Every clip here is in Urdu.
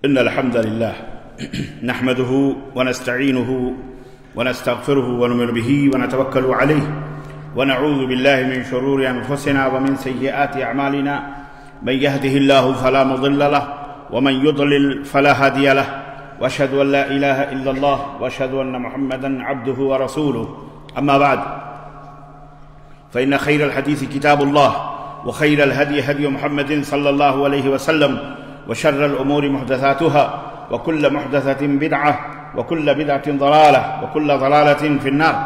إن الحمد لله نحمده ونستعينه ونستغفره ونؤمن به ونتوكل عليه ونعوذ بالله من شرور أنفسنا ومن سيئات أعمالنا من يهده الله فلا مضل له ومن يضلل فلا هادي له وأشهد أن لا إله إلا الله وأشهد أن محمدا عبده ورسوله أما بعد فإن خير الحديث كتاب الله وخير الهدي هدي محمد صلى الله عليه وسلم وشر الأمور محدثاتها وكل محدثة بدعة وكل بدعة ضلالة وكل ضلالة في النار.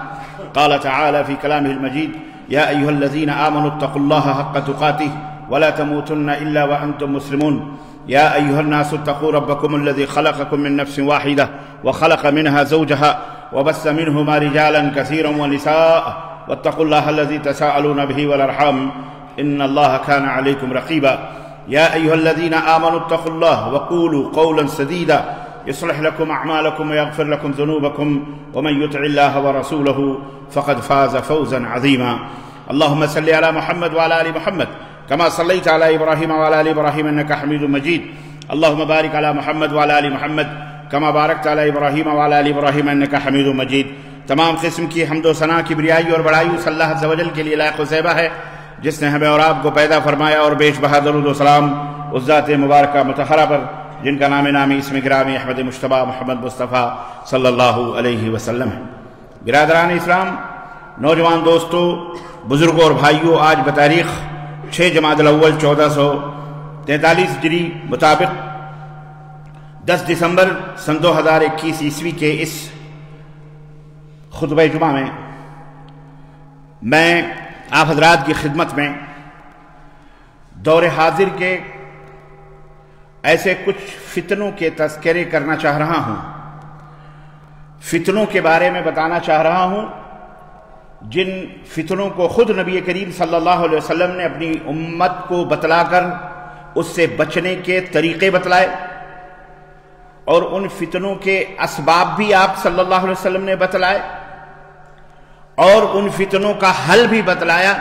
قال تعالى في كلامه المجيد: يا أيها الذين آمنوا اتقوا الله حق تقاته ولا تموتن إلا وأنتم مسلمون. يا أيها الناس اتقوا ربكم الذي خلقكم من نفس واحدة وخلق منها زوجها وبث منهما رجالا كثيرا ونساء واتقوا الله الذي تساءلون به والأرحام إن الله كان عليكم رقيبا. يا أيها الذين آمنوا اتقوا الله وقولوا قولا سديدا يصلح لكم أعمالكم ويغفر لكم ذنوبكم ومن يطع الله ورسوله فقد فاز فوزا عظيما. اللهم صل على محمد وعلى آل محمد كما صليت على إبراهيم وعلى آل إبراهيم إنك حميد مجيد. اللهم بارك على محمد وعلى آل محمد كما باركت على إبراهيم وعلى آل إبراهيم إنك حميد مجيد. تمام قسم کی حمد و ثنا کبریائی اور بڑائی اس اللہ عز و جل کے لیے لائق و زیبہ ہے جس نے ہمیں اور آپ کو پیدا فرمایا، اور بیش بہا درود و سلام اس ذات مبارکہ مطہرہ پر جن کا نام نامی اسم گرامی احمد مجتبی محمد مصطفیٰ صلی اللہ علیہ وسلم ہے. برادران اسلام، نوجوان دوستو، بزرگوں اور بھائیوں، آج بتاریخ 6 جمادی الاول 1443 ہجری مطابق 10 دسمبر سن 2021 عیسوی کے اس خطبہ جمعہ میں آپ حضرات کی خدمت میں دور حاضر کے ایسے کچھ فتنوں کے تذکرے کرنا چاہ رہا ہوں، فتنوں کے بارے میں بتانا چاہ رہا ہوں جن فتنوں کو خود نبی کریم صلی اللہ علیہ وسلم نے اپنی امت کو بتلا کر اس سے بچنے کے طریقے بتلائے، اور ان فتنوں کے اسباب بھی آپ صلی اللہ علیہ وسلم نے بتلائے، اور ان فتنوں کا حل بھی بتلایا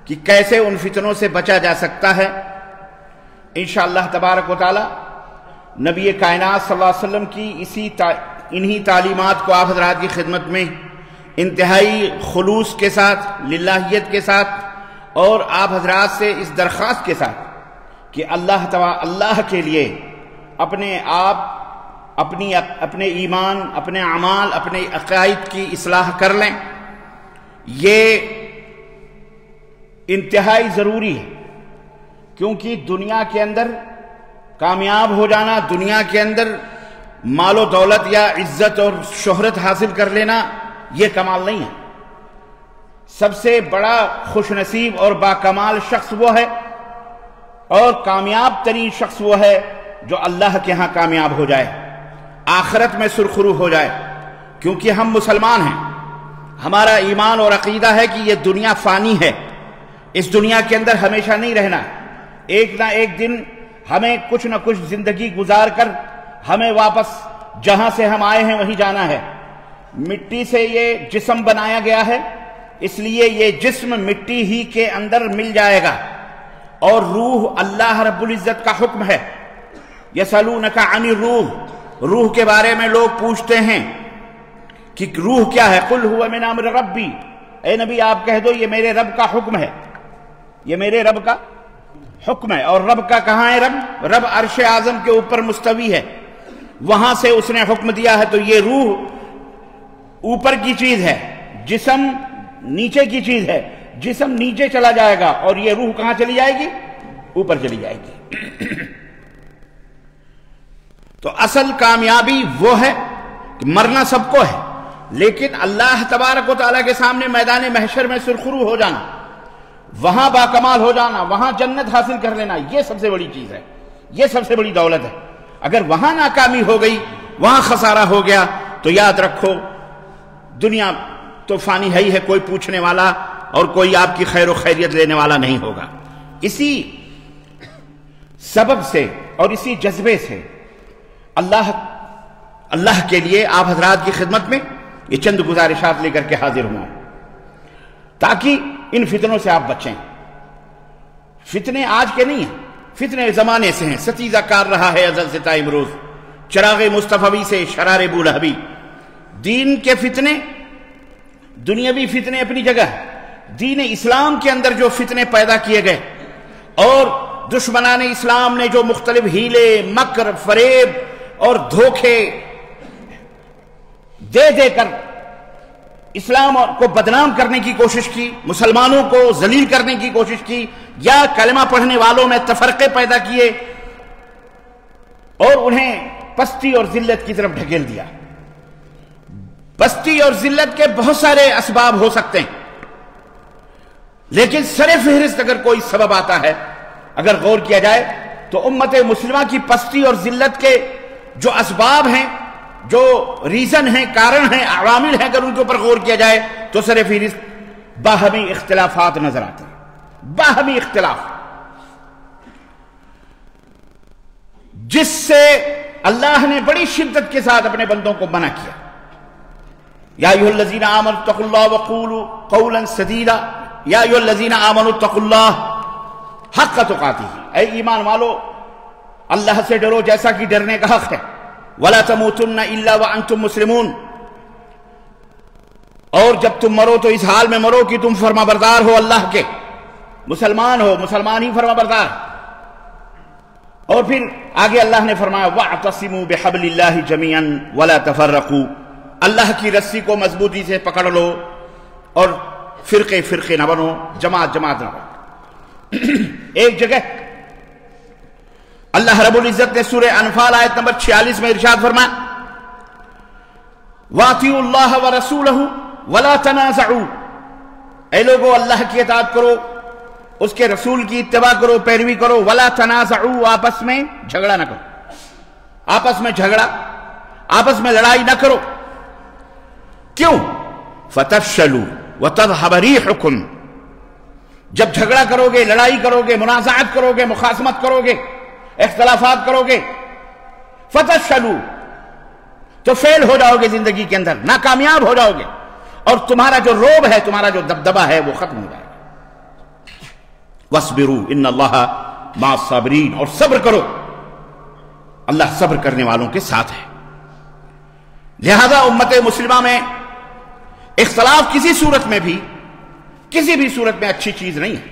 کہ کیسے ان فتنوں سے بچا جا سکتا ہے. انشاءاللہ تبارک و تعالی نبی کائنات صلی اللہ علیہ وسلم کی انہی تعلیمات کو آپ حضرات کی خدمت میں انتہائی خلوص کے ساتھ، للہیت کے ساتھ، اور آپ حضرات سے اس درخواست کے ساتھ کہ اللہ کے لیے اپنے آپ، اپنے ایمان، اپنے اعمال، اپنے عقائد کی اصلاح کر لیں. یہ انتہائی ضروری ہے، کیونکہ دنیا کے اندر کامیاب ہو جانا، دنیا کے اندر مال و دولت یا عزت اور شہرت حاصل کر لینا یہ کمال نہیں ہے. سب سے بڑا خوش نصیب اور باکمال شخص وہ ہے، اور کامیاب ترین شخص وہ ہے جو اللہ کے ہاں کامیاب ہو جائے، آخرت میں سرخرو ہو جائے. کیونکہ ہم مسلمان ہیں، ہمارا ایمان اور عقیدہ ہے کہ یہ دنیا فانی ہے، اس دنیا کے اندر ہمیشہ نہیں رہنا. ایک نہ ایک دن ہمیں کچھ نہ کچھ زندگی گزار کر ہمیں واپس جہاں سے ہم آئے ہیں وہیں جانا ہے. مٹی سے یہ جسم بنایا گیا ہے، اس لیے یہ جسم مٹی ہی کے اندر مل جائے گا، اور روح اللہ رب العزت کا حکم ہے. یسألونک عن الروح، روح کے بارے میں لوگ پوچھتے ہیں کہ روح کیا ہے؟ قل هو من امر ربی، اے نبی آپ کہہ دو یہ میرے رب کا حکم ہے، یہ میرے رب کا حکم ہے. اور رب کا کہاں ہے؟ رب عرش اعظم کے اوپر مستوی ہے، وہاں سے اس نے حکم دیا ہے. تو یہ روح اوپر کی چیز ہے، جسم نیچے کی چیز ہے. جسم نیچے چلا جائے گا اور یہ روح کہاں چلی جائے گی؟ اوپر چلی جائے گی. تو اصل کامیابی وہ ہے کہ مرنا سب کو ہے، لیکن اللہ تبارک و تعالیٰ کے سامنے میدان محشر میں سرخرو ہو جانا، وہاں باکمال ہو جانا، وہاں جنت حاصل کر لینا، یہ سب سے بڑی چیز ہے، یہ سب سے بڑی دولت ہے. اگر وہاں ناکامی ہو گئی، وہاں خسارہ ہو گیا، تو یاد رکھو دنیا تو فانی ہے ہی ہے، کوئی پوچھنے والا اور کوئی آپ کی خیر و خیریت لینے والا نہیں ہوگا. اسی سبب سے اور اسی جذبے سے اللہ کے لیے آپ حضرات کی خدمت میں یہ چند گزارشات لے کر کے حاضر ہوں تاکہ ان فتنوں سے آپ بچیں. فتنے آج کے نہیں ہیں، فتنے زمانے سے ہیں، ستیزہ کار رہا ہے ازل سے تا امروز، چراغ مصطفی سے شرار بولہبی۔ دین کے فتنے، دنیاوی فتنے اپنی جگہ، دین اسلام کے اندر جو فتنے پیدا کیے گئے اور دشمنان اسلام نے جو مختلف ہیلے، مکر، فریب اور دھوکے دے دے کر اسلام کو بدنام کرنے کی کوشش کی، مسلمانوں کو ذلیل کرنے کی کوشش کی، یا کلمہ پڑھنے والوں میں تفرقے پیدا کیے اور انہیں پستی اور ذلت کی طرف ڈھکیل دیا۔ پستی اور ذلت کے بہت سارے اسباب ہو سکتے ہیں، لیکن سر فہرست اگر کوئی سبب آتا ہے، اگر غور کیا جائے تو امت مسلمہ کی پستی اور ذلت کے جو اسباب ہیں، جو ریزن ہیں، کارن ہیں، عوامل ہیں، اگر ان کے اوپر غور کیا جائے تو سر فہرست باہمی اختلافات نظر آتے ہیں۔ باہمی اختلاف جس سے اللہ نے بڑی شدت کے ساتھ اپنے بندوں کو منع کیا۔ یا ایھا الذین آمنوا اتقوا اللہ وقولوا قولا سدیدا، یا ایھا الذین آمنوا اتقوا اللہ حق تقاتہ، اے ایمان والو اللہ سے ڈرو جیسا کہ ڈرنے کا حق ہے، ولا تموتن الا وانتم مسلمون، اور جب تم مرو تو اس حال میں مرو کہ تم فرما بردار ہو اللہ کے، مسلمان ہو، مسلمان ہی فرما بردار۔ اور پھر آگے اللہ نے فرمایا وَاعْتَصِمُوا بِحَبْلِ اللَّهِ جَمِيعًا وَلَا تَفَرَّقُوا، اللہ کی رسی کو مضبوطی سے پکڑ لو اور فرقے فرقے نہ بنو، جماعت جماعت نہ بنو۔ ایک جگہ اللہ رب العزت نے سورہ انفال آیت نمبر 46 میں ارشاد فرمایا وَأَطِیعُوا اللَّهَ وَرَسُولَهُ وَلَا تَنَازَعُوا، اے لوگو اللہ کی اطاعت کرو، اس کے رسول کی اتباع کرو، پیروی کرو، وَلَا تَنَازَعُوا، آپس میں جھگڑا نہ کرو، آپس میں جھگڑا، آپس میں لڑائی نہ کرو۔ کیوں؟ فَتَفْشَلُوا وَتَذْهَبَ رِيحُكُمْ، جب جھگڑا کرو گے، لڑائی کرو گے، منازعت کرو گے، مخاصمت کرو گے، اختلافات کرو گے، فَتَفْشَلُوا، تو فیل ہو جاؤ گے زندگی کے اندر، ناکامیاب ہو جاؤ گے، اور تمہارا جو روب ہے، تمہارا جو دبدبہ ہے وہ ختم ہو جائے گا۔ وَاصْبِرُوا إِنَّ اللَّهَ مَعَ الصَّابِرِينَ، اور صبر کرو، اللہ صبر کرنے والوں کے ساتھ ہے۔ لہذا امت مسلمہ میں اختلاف کسی صورت میں بھی، کسی بھی صورت میں اچھی چیز نہیں ہے،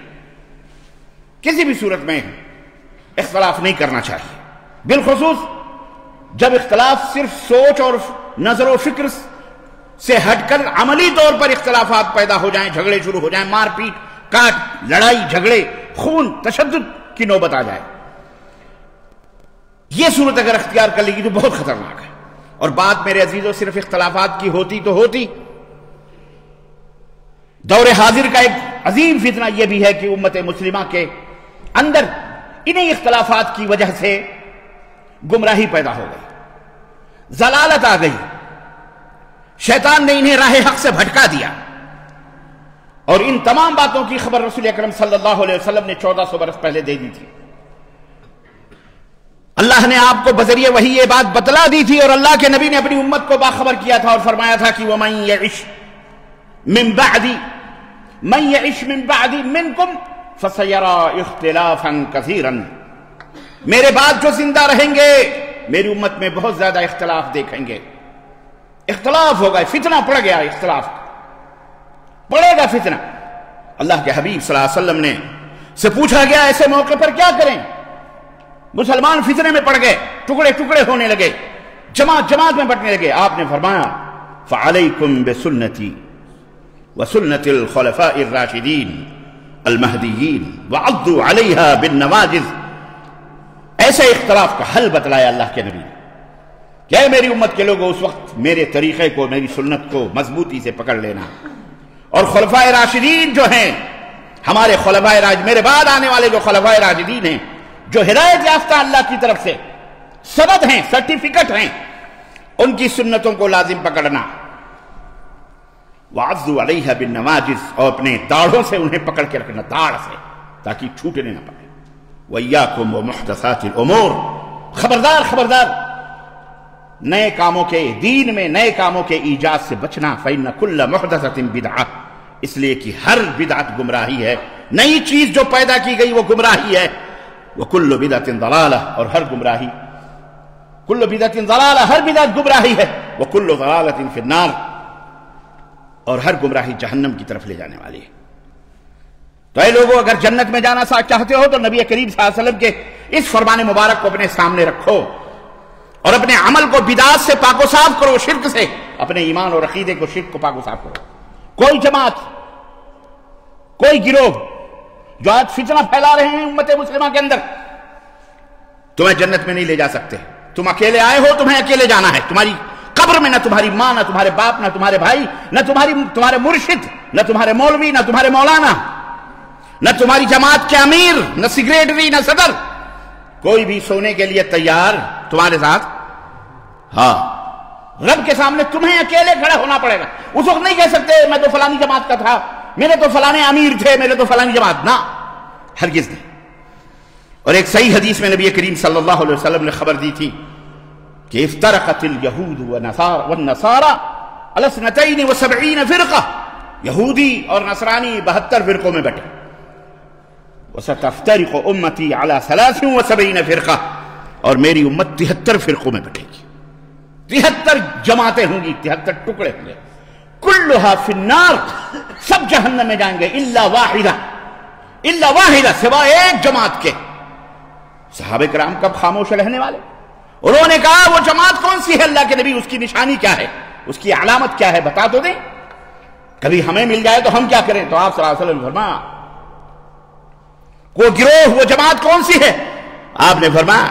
کسی بھی صورت میں اختلاف نہیں کرنا چاہیے، بالخصوص جب اختلاف صرف سوچ اور نظر و فکر سے ہٹ کر عملی طور پر اختلافات پیدا ہو جائیں، جھگڑے شروع ہو جائیں، مار پیٹ، کاٹ، لڑائی، جھگڑے، خون، تشدد کی نوبت آ جائے۔ یہ صورت اگر اختیار کر لے گی تو بہت خطرناک ہے۔ اور بات میرے عزیزوں صرف اختلافات کی ہوتی تو ہوتی، دور حاضر کا ایک عظیم فتنہ یہ بھی ہے کہ امت مسلمہ کے اندر انہی اختلافات کی وجہ سے گمراہی پیدا ہو گئی، ضلالت آ گئی، شیطان نے انہیں راہ حق سے بھٹکا دیا۔ اور ان تمام باتوں کی خبر رسول اکرم صلی اللہ علیہ وسلم نے 1400 برس پہلے دے دی تھی۔ اللہ نے آپ کو بذریعہ وحی یہ بات بتلا دی تھی، اور اللہ کے نبی نے اپنی امت کو باخبر کیا تھا اور فرمایا تھا کہ وَمَن يَعِشْ مِن بَعْدِ مَن يَعِشْ مِن بَعْدِ مِنْكُمْ فَسَيَرَى اخْتِلَافًا كَثِيرًا، میرے بعد جو زندہ رہیں گے میری امت میں بہت زیادہ اختلاف دیکھیں گے، اختلاف ہوگا، فتنہ پڑ گیا، اختلاف پڑے گا فتنہ۔ اللہ کے حبیب صلی اللہ علیہ وسلم نے سے پوچھا گیا ایسے موقع پر کیا کریں؟ مسلمان فتنے میں پڑ گئے، ٹکڑے ٹکڑے ہونے لگے، جماعت جماعت میں بٹنے لگے۔ آپ نے فرمایا فعلیکم بسنتی وسنت الخلفاء الراشدین المہدیین وعضوا علیہا بالنواجذ، ایسے اختلاف کا حل بتلایا اللہ کے نبی نے کہ اے میری امت کے لوگوں، اس وقت میرے طریقے کو، میری سنت کو مضبوطی سے پکڑ لینا، اور خلفائے راشدین جو ہیں، ہمارے خلفائے راشدین، میرے بعد آنے والے جو خلفائے راشدین ہیں، جو ہدایت یافتہ اللہ کی طرف سے سند ہیں، سرٹیفکیٹ ہیں، ان کی سنتوں کو لازم پکڑنا۔ وَعَضُّوا عَلَيْهَا بِالنَّوَاجِذِ، اور اپنے داڑھوں سے انہیں پکڑ کے رکھنا، داڑھ سے، تاکہ چھوٹنے نہ پائے۔ وَإِيَّاكُمْ وَمُحْدَثَاتِ الْأُمُورِ، خبردار خبردار نئے کاموں کے، دین میں نئے کاموں کے ایجاد سے بچنا۔ فَإِنَّ كُلَّ مُحْدَثَةٍ بِدْعَةٍ، اس لیے کہ ہر بدعت گمراہی ہے، نئی چیز جو پیدا کی گئی وہ گمراہی ہے۔ وَكُلُّ بِدْعَةٍ ضَلَالَةٍ، اور ہر گمراہی، کل بدعت ضلالہ، ہر بدعت گمراہی ہے، وَكُلُّ ضَلَالَةٍ فِي النَّارِ، اور ہر گمراہی جہنم کی طرف لے جانے والی ہے۔ تو اے لوگوں، اگر جنت میں جانا چاہتے ہو تو نبی کریم صلی اللہ علیہ وسلم کے اس فرمان مبارک کو اپنے سامنے رکھو اور اپنے عمل کو بدعات سے پاک و صاف کرو، شرک سے، اپنے ایمان اور عقیدے کو، شرک کو پاک و صاف کرو۔ کوئی جماعت، کوئی گروہ جو آج فتنہ پھیلا رہے ہیں امت مسلمہ کے اندر، تمہیں جنت میں نہیں لے جا سکتے۔ تم اکیلے آئے ہو، تمہیں اکیلے جانا ہے۔ تمہاری قبر میں نہ تمہاری ماں، نہ تمہارے باپ، نہ تمہارے بھائی، نہ تمہارے مرشد، نہ تمہارے مولوی، نہ تمہارے مولانا، نہ تمہاری جماعت کے امیر، نہ سیکریٹری، نہ صدر، کوئی بھی سونے کے لیے تیار تمہارے ساتھ۔ ہاں، رب کے سامنے تمہیں اکیلے کھڑا ہونا پڑے گا۔ اس وقت نہیں کہہ سکتے میں تو فلانی جماعت کا تھا، میرے تو فلانے امیر تھے، میرے تو فلانی جماعت، نہ، ہرگز نہیں۔ اور ایک صحیح حدیث میں نبی کریم صلی اللہ علیہ وسلم نے خبر دی تھی کہ افترقت الیہود والنصارى علی 72 فرقہ، یہودی اور نصرانی 72 فرقوں میں بٹے۔ وستفترق امتی علی 73 فرقہ، اور میری امت 73 فرقوں میں بٹے گی، 73 جماعتیں ہوں گی، 73 ٹکڑے ہوں گے۔ کلھا فی النار، سب جہنم میں جائیں گے، الا واحدہ، سوائے ایک جماعت کے۔ صحابہ کرام کب خاموش رہنے والے؟ انہوں نے کہا وہ جماعت کون سی ہے اللہ کے نبی، اس کی نشانی کیا ہے، اس کی علامت کیا ہے، بتا تو دیں، کبھی ہمیں مل جائے تو ہم کیا کریں۔ تو آپ صلی اللہ علیہ وسلم نے فرمایا وہ گروہ، وہ جماعت کون سی ہے؟ آپ نے فرمایا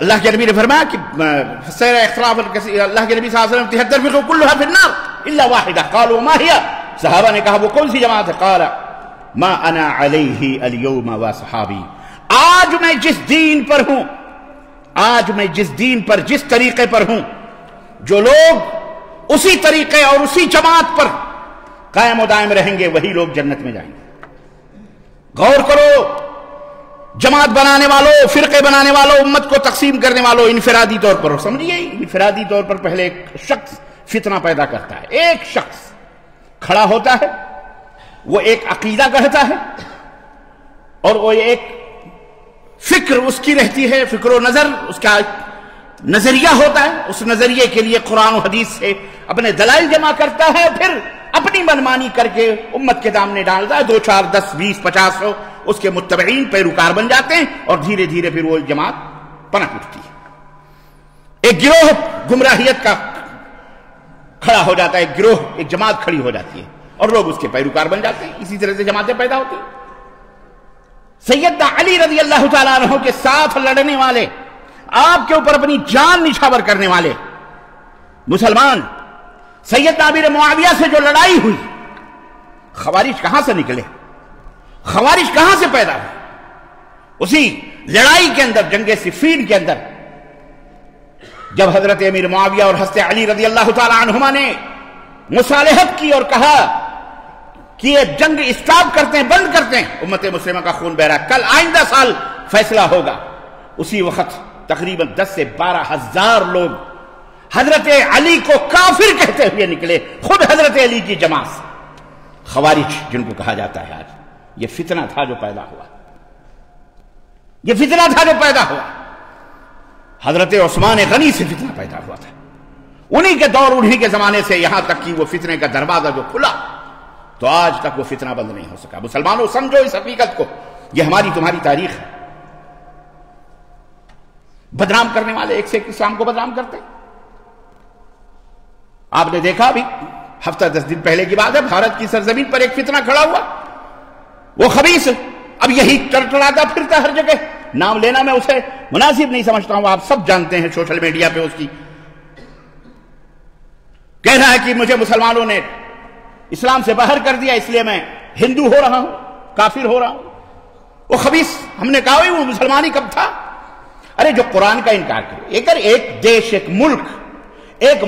اللہ کے نبی نے فرمایا کہ سیر اختلاف، اللہ کے نبی صلی اللہ علیہ وسلم 73 فرقہ کلھا فی النار الا واحدہ، قالوا ما هي، صحابہ نے کہا وہ کون سی جماعت ہے؟ قال ما انا علیہ اليوم واصحابی، آج میں جس دین پر ہوں، آج میں جس دین پر، جس طریقے پر ہوں، جو لوگ اسی طریقے اور اسی جماعت پر قائم و دائم رہیں گے وہی لوگ جنت میں جائیں گے۔ غور کرو، جماعت بنانے والوں، فرقے بنانے والوں، امت کو تقسیم کرنے والوں، انفرادی طور پر سمجھیے، انفرادی طور پر پہلے ایک شخص فتنہ پیدا کرتا ہے، ایک شخص کھڑا ہوتا ہے، وہ ایک عقیدہ کہتا ہے اور وہ ایک فکر اس کی رہتی ہے، فکر و نظر اس کا نظریہ ہوتا ہے، اس نظریے کے لیے قرآن و حدیث سے اپنے دلائل جمع کرتا ہے، پھر اپنی منمانی کر کے امت کے سامنے ڈالتا ہے، 2 4 10 20 50 100 اس کے متبعین پیروکار بن جاتے ہیں، اور دھیرے دھیرے پھر وہ جماعت پنپ اٹھتی ہے۔ ایک گروہ گمراہیت کا کھڑا ہو جاتا ہے، ایک گروہ، ایک جماعت کھڑی ہو جاتی ہے اور لوگ اس کے پیروکار بن جاتے ہیں، اسی طرح سے جماعتیں پیدا ہوتی ہیں۔ سیدنا علی رضی اللہ تعالیٰ عنہ کے ساتھ لڑنے والے، آپ کے اوپر اپنی جان نچھاور کرنے والے مسلمان، سیدنا امیر معاویہ سے جو لڑائی ہوئی، خوارج کہاں سے نکلے، خوارج کہاں سے پیدا ہوئے؟ اسی لڑائی کے اندر، جنگ صفین کے اندر، جب حضرت امیر معاویہ اور حضرت علی رضی اللہ تعالیٰ عنہما نے مصالحت کی اور کہا کہ یہ جنگ اسٹاپ کرتے ہیں، بند کرتے ہیں، امت مسلمہ کا خون بہ رہا ہے، کل آئندہ سال فیصلہ ہوگا، اسی وقت تقریباً 10 سے 12 ہزار لوگ حضرت علی کو کافر کہتے ہوئے نکلے، خود حضرت علی کی جماعت سے، خوارج جن کو کہا جاتا ہے آج۔ یہ فتنہ تھا جو پیدا ہوا، یہ فتنہ تھا جو پیدا ہوا، حضرت عثمان غنی سے فتنہ پیدا ہوا تھا، انہی کے دور، انہی کے زمانے سے یہاں تک کہ وہ فتنے کا دروازہ جو کھلا تو آج تک وہ فتنہ بند نہیں ہو سکا۔ مسلمانوں سمجھو اس حقیقت کو، یہ ہماری تمہاری تاریخ ہے۔ بدنام کرنے والے ایک سے ایک اسلام کو بدنام کرتے، آپ نے دیکھا ابھی ہفتہ 10 دن پہلے کی بات ہے، بھارت کی سرزمین پر ایک فتنہ کھڑا ہوا، وہ خبیث اب یہی ٹرٹراتا پھرتا ہر جگہ، نام لینا میں اسے مناسب نہیں سمجھتا ہوں، آپ سب جانتے ہیں، سوشل میڈیا پہ اس کی کہہ رہا ہے کہ مجھے مسلمانوں نے اسلام سے باہر کر دیا، اس لیے میں ہندو ہو رہا ہوں، کافر ہو رہا ہوں۔ وہ خبیث، ہم نے کہا وہ مسلمانی کب تھا؟ ارے جو قرآن کا انکار کرے، اگر ایک دیش، ایک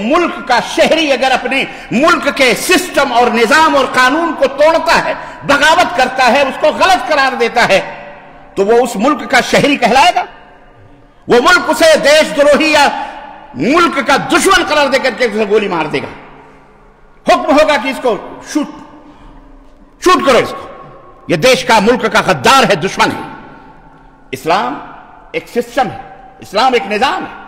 ملک کا شہری اگر اپنے ملک کے سسٹم اور نظام اور قانون کو توڑتا ہے، بغاوت کرتا ہے، اس کو غلط قرار دیتا ہے، تو وہ اس ملک کا شہری کہلائے گا؟ وہ ملک اسے دیش دروہی یا ملک کا دشمن قرار دے کر کے اسے گولی مار دے گا، حکم ہوگا کہ اس کو شوٹ کرو، اس کو یہ دیش کا ملک کا غدار ہے، دشمن ہے۔ اسلام ایک سسٹم ہے، اسلام ایک نظام ہے۔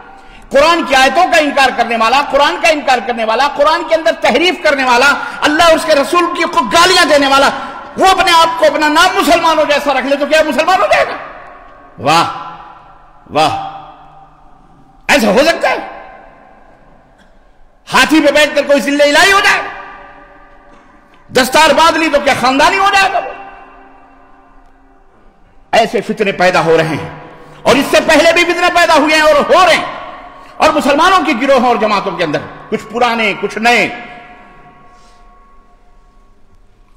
قرآن کی آیتوں کا انکار کرنے والا، قرآن کا انکار کرنے والا، قرآن کے اندر تحریف کرنے والا، اللہ اور اس کے رسول کی کو گالیاں دینے والا، وہ اپنے آپ کو اپنا نام مسلمانوں جیسا رکھ لے تو کیا مسلمان ہو جائے گا؟ واہ واہ، ایسا ہو سکتا ہے؟ ہاتھی پہ بیٹھ کر کوئی ذل الہی ہو جائے گا؟ دستار باندھ لی تو کیا خاندانی ہو جائے گا وہ؟ ایسے فتنے پیدا ہو رہے ہیں، اور اس سے پہلے بھی فتنے پیدا ہوئے ہیں اور ہو رہے ہیں، اور مسلمانوں کی گروہوں اور جماعتوں کے اندر کچھ پرانے کچھ نئے،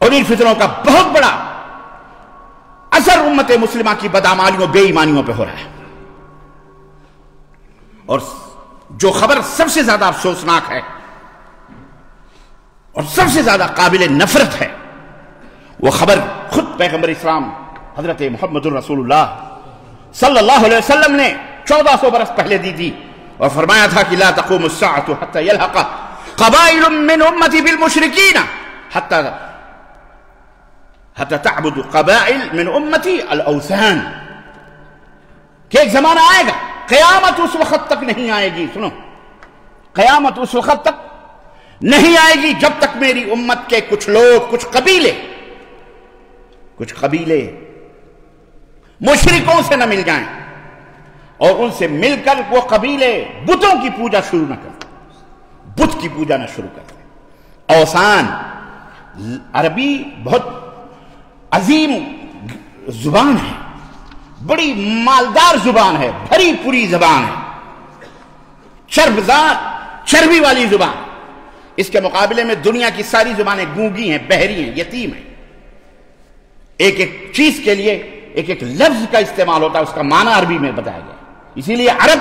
اور ان فتنوں کا بہت بڑا اثر امت مسلمہ کی بدعمالیوں بے ایمانیوں پہ ہو رہا ہے۔ اور جو خبر سب سے زیادہ افسوسناک ہے اور سب سے زیادہ قابل نفرت ہے، وہ خبر خود پیغمبر اسلام حضرت محمد الرسول اللہ صلی اللہ علیہ وسلم نے 1400 برس پہلے دی تھی، اور فرمایا تھا کہ لا تقوم الساعة حتى يلحق قبائل من امتی بالمشرکین حتى تعبد قبائل من امتی الاوثان، کہ ایک زمانہ آئے گا، قیامت اس وقت تک نہیں آئے گی، سنو، قیامت اس وقت تک نہیں آئے گی جب تک میری امت کے کچھ لوگ، کچھ قبیلے مشرکوں سے نہ مل جائیں، اور ان سے مل کر وہ قبیلے بتوں کی پوجا شروع نہ کریں، بت کی پوجا نہ شروع کریں۔ اوثان عربی بہت عظیم زبان ہے، بڑی مالدار زبان ہے، بھری پوری زبان ہے، چربی والی زبان۔ اس کے مقابلے میں دنیا کی ساری زبانیں گونگی ہیں، بہری ہیں، یتیم ہیں۔ ایک ایک چیز کے لیے ایک ایک لفظ کا استعمال ہوتا ہے، اس کا معنی عربی میں بتایا گیا۔ اسی لیے عرب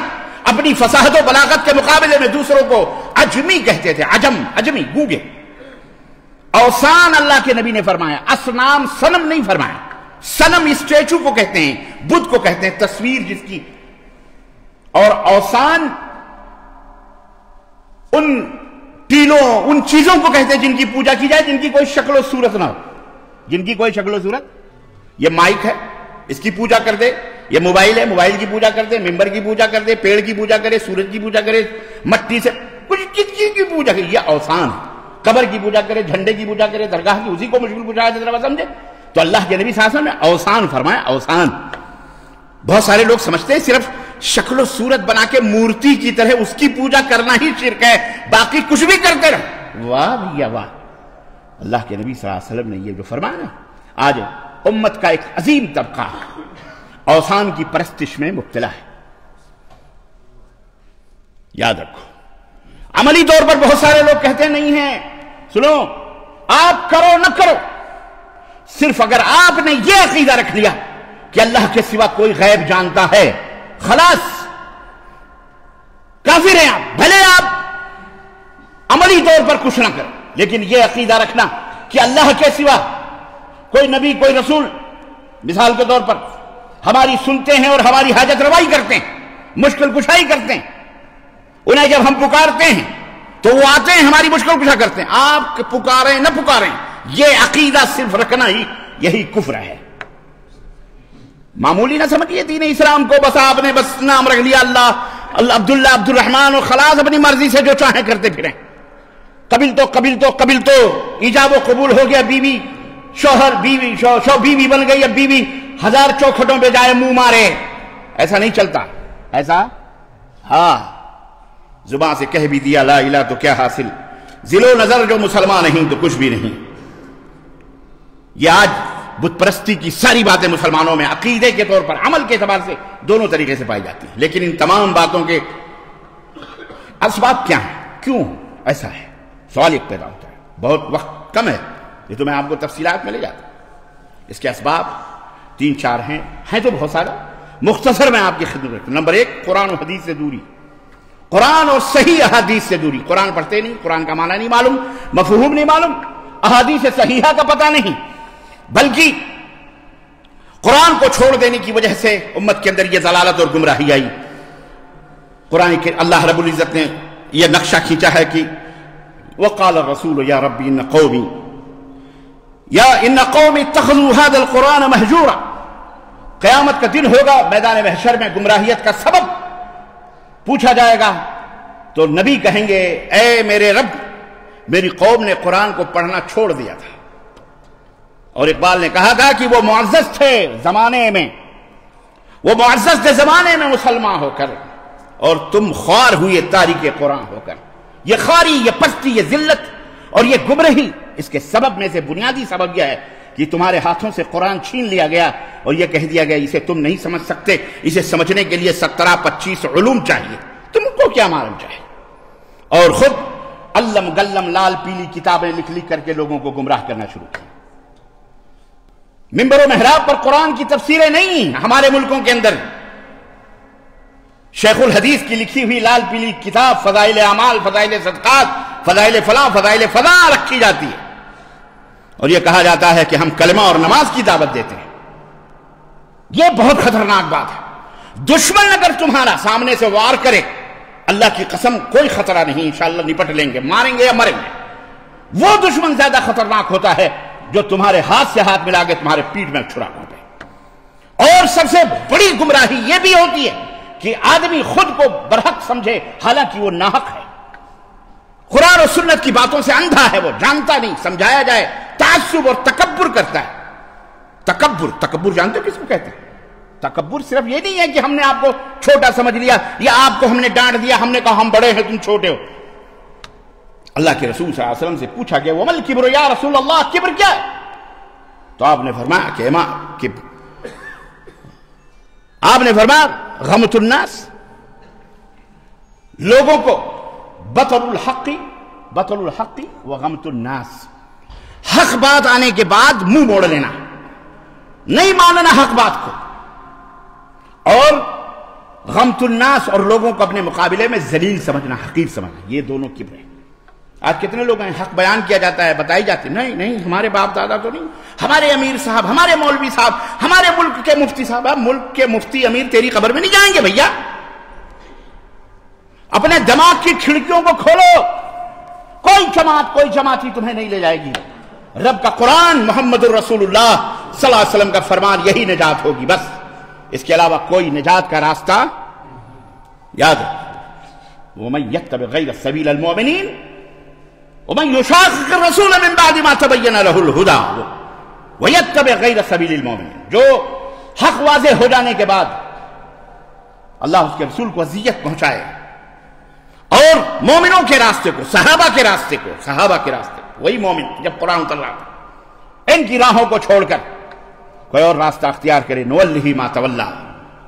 اپنی فصاحت و بلاغت کے مقابلے میں دوسروں کو عجمی کہتے تھے، عجمی، گونگے۔ اوثان اللہ کے نبی نے فرمایا، اصنام صنم نہیں فرمایا، صنم اسٹیچو کو کہتے ہیں، بت کو کہتے ہیں، تصویر جس کی، اور اوثان ان ٹیلوں، ان چیزوں کو کہتے ہیں جن کی پوجا کی جائے، جن کی کوئی شکل و صورت نہ ہو، جن کی کوئی شکل و صورت۔ یہ مائک ہے، اس کی پوجا کر دے، یہ موبائل ہے، موبائل کی پوجا کر دے، ممبر کی پوجا کر دے، پیڑ کی پوجا کرے، سورج کی پوجا کرے، مٹی سے کچھ چیز کی پوجا کرے، یہ اوثان ہے۔ قبر کی پوجا کرے، جھنڈے کی پوجا کرے، درگاہ کی، اسی کو مشغول پوجا ہے، سمجھے؟ تو اللہ کے نبی صلی اللہ علیہ وسلم نے اوثان فرمایا، اوثان۔ بہت سارے لوگ سمجھتے ہیں صرف شکل و صورت بنا کے مورتی کی طرح اس کی پوجا کرنا ہی شرک ہے، باقی کچھ بھی کرتے رہو۔ واہ بھیا واہ، اللہ کے نبی صلی اللہ علیہ وسلم نے یہ جو فرمایا نا، آج امت کا ایک عظیم طبقہ اوثان کی پرستش میں مبتلا ہے۔ یاد رکھو، عملی طور پر بہت سارے لوگ کہتے نہیں ہیں، سنو، آپ کرو نہ کرو، صرف اگر آپ نے یہ عقیدہ رکھ لیا کہ اللہ کے سوا کوئی غیب جانتا ہے، خلاص کافر ہیں آپ، بھلے آپ عملی طور پر کچھ نہ کریں، لیکن یہ عقیدہ رکھنا کہ اللہ کے سوا کوئی نبی، کوئی رسول، مثال کے طور پر ہماری سنتے ہیں اور ہماری حاجت روائی کرتے ہیں، مشکل کشائی کرتے ہیں، انہیں جب ہم پکارتے ہیں تو وہ آتے ہیں، ہماری مشکل کشا کرتے ہیں، آپ پکاریں نہ پکاریں، یہ عقیدہ صرف رکھنا ہی یہی کفر ہے۔ معمولی نہ سمجھیے دین اسلام کو، بس آپ نے بس نام رکھ لیا اللہ عبداللہ عبد الرحمن، اور خلاص اپنی مرضی سے جو چاہیں کرتے پھریں، قبل تو ایجاب و قبول ہو گیا، بیوی شوہر، بیوی بیوی بن گئی، اب بیوی 1000 چوکھٹوں پہ جائے منہ مارے، ایسا نہیں چلتا۔ ایسا ہاں، زبان سے کہہ بھی دیا لا الہ تو کیا حاصل، ذل و نظر جو مسلمان نہیں تو کچھ بھی نہیں۔ یہ آج بت پرستی کی ساری باتیں مسلمانوں میں عقیدے کے طور پر، عمل کے اعتبار سے دونوں طریقے سے پائی جاتی ہیں، لیکن ان تمام باتوں کے اسباب کیا ہیں، کیوں ایسا ہے؟ سوال ایک پیدا ہوتا ہے، بہت وقت کم ہے، یہ تو میں آپ کو تفصیلات میں لے جاتا ہوں۔ اس کے اسباب 3-4 ہیں تو بہت سارا، مختصر میں آپ کی خدمت رکھتا ہوں۔ نمبر 1، قرآن و حدیث سے دوری، قرآن اور صحیح احادیث سے دوری۔ قرآن پڑھتے نہیں، قرآن کا معنی نہیں معلوم، مفہوم نہیں معلوم، احادیث صحیحہ کا پتہ نہیں، بلکہ قرآن کو چھوڑ دینے کی وجہ سے امت کے اندر یہ ضلالت اور گمراہی آئی۔ قرآن کے اللہ رب العزت نے یہ نقشہ کھینچا ہے کہ وقال الرسول یا ربی ان قومی یا ان قوم اتخذوا هذا القرآن مہجورا، قیامت کا دن ہوگا، میدان محشر میں گمراہیت کا سبب پوچھا جائے گا تو نبی کہیں گے اے میرے رب، میری قوم نے قرآن کو پڑھنا چھوڑ دیا تھا۔ اور اقبال نے کہا تھا کہ وہ معزز تھے زمانے میں، وہ معزز تھے زمانے میں مسلمان ہو کر، اور تم خوار ہوئے تاریک قرآن ہو کر۔ یہ خواری، یہ پستی، یہ ذلت اور یہ گمراہی، اس کے سبب میں سے بنیادی سبب یہ ہے کہ تمہارے ہاتھوں سے قرآن چھین لیا گیا اور یہ کہہ دیا گیا اسے تم نہیں سمجھ سکتے، اسے سمجھنے کے لیے 17-25 علوم چاہیے، تم کو کیا معلوم چاہیے؟ اور خود علم گلم لال پیلی کتابیں لکھ کر کے لوگوں کو گمراہ کرنا شروع کیا۔ ممبر و محراب پر قرآن کی تفسیریں نہیں، ہمارے ملکوں کے اندر شیخ الحدیث کی لکھی ہوئی لال پیلی کتاب فضائل اعمال، فضائل صدقات، فضائل فلاں، فضائل فلاں رکھی جاتی ہے، اور یہ کہا جاتا ہے کہ ہم کلمہ اور نماز کی دعوت دیتے ہیں۔ یہ بہت خطرناک بات ہے۔ دشمن اگر تمہارا سامنے سے وار کرے، اللہ کی قسم کوئی خطرہ نہیں، انشاءاللہ نپٹ لیں گے، ماریں گے یا مریں گے۔ وہ دشمن زیادہ خطرناک ہوتا ہے جو تمہارے ہاتھ سے ہاتھ ملا کے تمہارے پیٹھ میں چھڑا پائے۔ اور سب سے بڑی گمراہی یہ بھی ہوتی ہے کہ آدمی خود کو برحق سمجھے حالانکہ وہ ناحق ہے، قرآن و سنت کی باتوں سے اندھا ہے، وہ جانتا نہیں، سمجھایا جائے تعصب اور تکبر کرتا ہے۔ تکبر جانتے کس کو کہتے ہیں؟ تکبر صرف یہ نہیں ہے کہ ہم نے آپ کو چھوٹا سمجھ لیا یا آپ کو ہم نے ڈانٹ دیا، ہم نے کہا ہم بڑے ہیں تم چھوٹے ہو۔ اللہ کے رسول صلی اللہ علیہ وسلم سے پوچھا گیا وَمَا الْكِبْرُ یا رسول اللہ، کبر کیا ہے؟ تو آپ نے فرمایا غمت الناس، لوگوں کو بطل الحق وغمت الناس، حق بات آنے کے بعد منہ موڑ لینا، نہیں ماننا حق بات کو، اور غمت الناس اور لوگوں کو اپنے مقابلے میں ذلیل سمجھنا، حقیر سمجھنا، یہ دونوں کبر ہیں۔ آج کتنے لوگ ہیں حق بیان کیا جاتا ہے، بتائی جاتی نہیں ہمارے باپ دادا تو نہیں، ہمارے امیر صاحب، ہمارے مولوی صاحب، ہمارے ملک کے مفتی صاحب۔ ملک کے مفتی امیر تیری قبر میں نہیں جائیں گے بھیا، اپنے دماغ کی کھڑکیوں کو کھولو، کوئی جماعتی تمہیں نہیں لے جائے گی۔ رب کا قرآن، محمد الرسول اللہ صلی اللہ علیہ وسلم کا فرمان، یہی نجات ہوگی، بس اس کے علاوہ کوئی نجات کا راستہ یاد رکھو۔ وَمَن يَتَّبِعْ غَيْرَ سَبِيلِ الْمُؤْمِنِينَ وَمَن يُشَاقِقِ الرَّسُولَ مِن بَعْدِ مَا تَبَيَّنَ لَهُ الْهُدَىٰ وَيَتَّبِعْ غَيْرَ سَبِيلِ الْمُؤْمِنِينَ، جو حق واضح ہو جانے کے بعد اللہ اس کے رسول کو اذیت پہنچائے اور مومنوں کے راستے کو، صحابہ کے راستے کو، وہی مومن جب قرآن اتر رہا تھا، ان کی راہوں کو چھوڑ کر کوئی اور راستہ اختیار کرے، نُوَلِّهِ مَا تَوَلَّىٰ،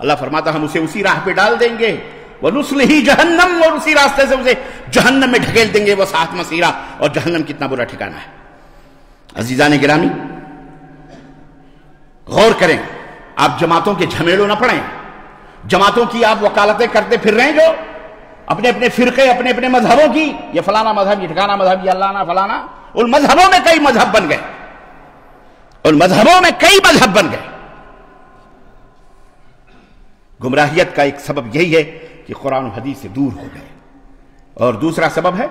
اللہ فرماتا ہم اسے اسی راہ پہ ڈال دیں گے، وَنُصْلِهِ جَهَنَّمْ، اور اسی راستے سے اسے جہنم میں ڈھکیل دیں گے، وہ ساتھ مسیرہ، اور جہنم کتنا برا ٹھکانہ ہے۔ عزیزان گرامی، غور کریں، آپ جماعتوں کے جھمیلوں نہ پڑیں، جماعتوں کی آپ وکالتیں کرتے پھر رہے جو اپنے اپنے فرقے، اپنے اپنے مذہبوں کی، یہ فلانا مذہب، یہ ٹھکانا مذہب، یہ اللہ فلانا، ان مذہبوں میں کئی مذہب بن گئے، گمراہیت کا ایک سبب یہی ہے کہ قرآن و حدیث سے دور ہو گئے، اور دوسرا سبب ہے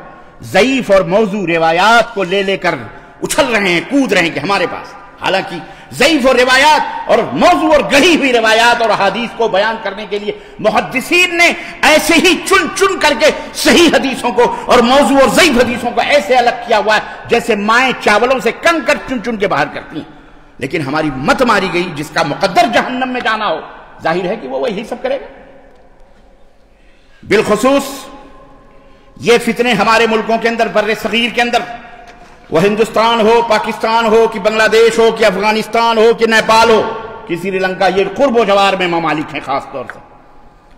ضعیف اور موضوع روایات کو لے کر اچھل رہے ہیں، کود رہے ہیں کہ ہمارے پاس، حالانکہ ضعیف اور روایات اور موضوع اور گڑھی ہوئی روایات اور حدیث کو بیان کرنے کے لیے محدثین نے ایسے ہی چن کر کے صحیح حدیثوں کو اور موضوع اور ضعیف حدیثوں کو ایسے الگ کیا ہوا ہے جیسے مائیں چاولوں سے کنکر چن کے باہر کرتی ہیں، لیکن ہماری مت ماری گئی، جس کا مقدر جہنم میں جانا ہو، ظاہر ہے کہ وہ یہی سب کرے گا۔ بالخصوص یہ فتنے ہمارے ملکوں کے اندر، بر صغیر کے اندر، وہ ہندوستان ہو، پاکستان ہو، کہ بنگلہ دیش ہو، کہ افغانستان ہو، کہ نیپال ہو، کہ سری لنکا، یہ قرب و جوار میں ممالک ہیں خاص طور سے۔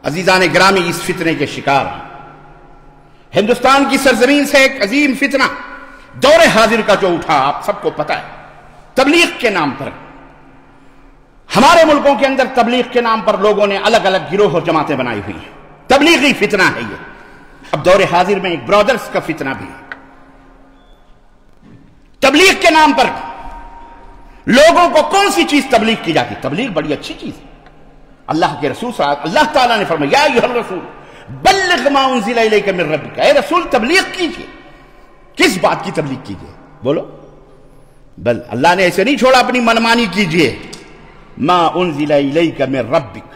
عزیزان گرامی، اس فتنے کے شکار ہیں۔ ہندوستان کی سرزمین سے ایک عظیم فتنہ دور حاضر کا جو اٹھا، آپ سب کو پتہ ہے، تبلیغ کے نام پر ہمارے ملکوں کے اندر تبلیغ کے نام پر لوگوں نے الگ الگ گروہ اور جماعتیں بنائی ہوئی ہیں، تبلیغی فتنہ ہے یہ۔ اب دور حاضر میں ایک برادرز کا فتنہ بھی ہے، تبلیغ کے نام پر لوگوں کو کون سی چیز تبلیغ کی جاتی؟ تبلیغ بڑی اچھی چیز ہے، اللہ کے رسول صلی اللہ تعالیٰ نے فرمایا یا ایھا الرسول بلغ ما انزل الیک من ربک، اے رسول تبلیغ کیجئے۔ کس بات کی تبلیغ کیجئے؟ بولو، بل اللہ نے ایسے نہیں چھوڑا اپنی منمانی کیجئے، ما انزل الیک من ربک،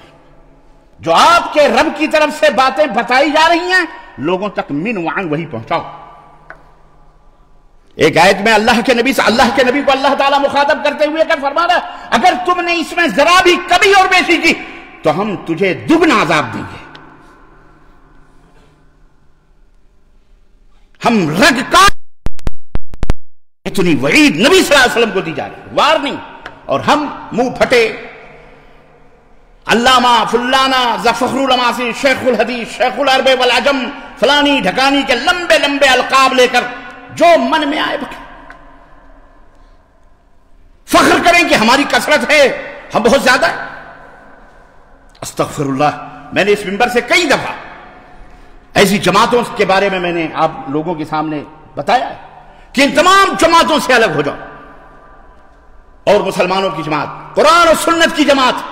جو آپ کے رب کی طرف سے باتیں بتائی جا رہی ہیں لوگوں تک من وعن وہی پہنچاؤ۔ ایک آیت میں اللہ کے نبی کو اللہ تعالیٰ مخاطب کرتے ہوئے کر فرما رہا ہے اگر تم نے اس میں ذرا بھی کمی اور بیشی کی تو ہم تجھے دگنا عذاب دیں گے۔ ہم رگ کا اتنی وعید نبی صلی اللہ علیہ وسلم کو دی جا رہی وارننگ، اور ہم منہ پھٹے علامہ فلانا ظفر العماسی شیخ الحدیث شیخ العرب والعجم فلانی ڈھکانی کے لمبے لمبے القاب لے کر جو من میں آئے بکے فخر کریں کہ ہماری کثرت ہے، ہم بہت زیادہ ہیں۔ استغفر اللہ، میں نے اس منبر سے کئی دفعہ ایسی جماعتوں کے بارے میں نے آپ لوگوں کے سامنے بتایا ہے کہ ان تمام جماعتوں سے الگ ہو جاؤ، اور مسلمانوں کی جماعت قرآن و سنت کی جماعت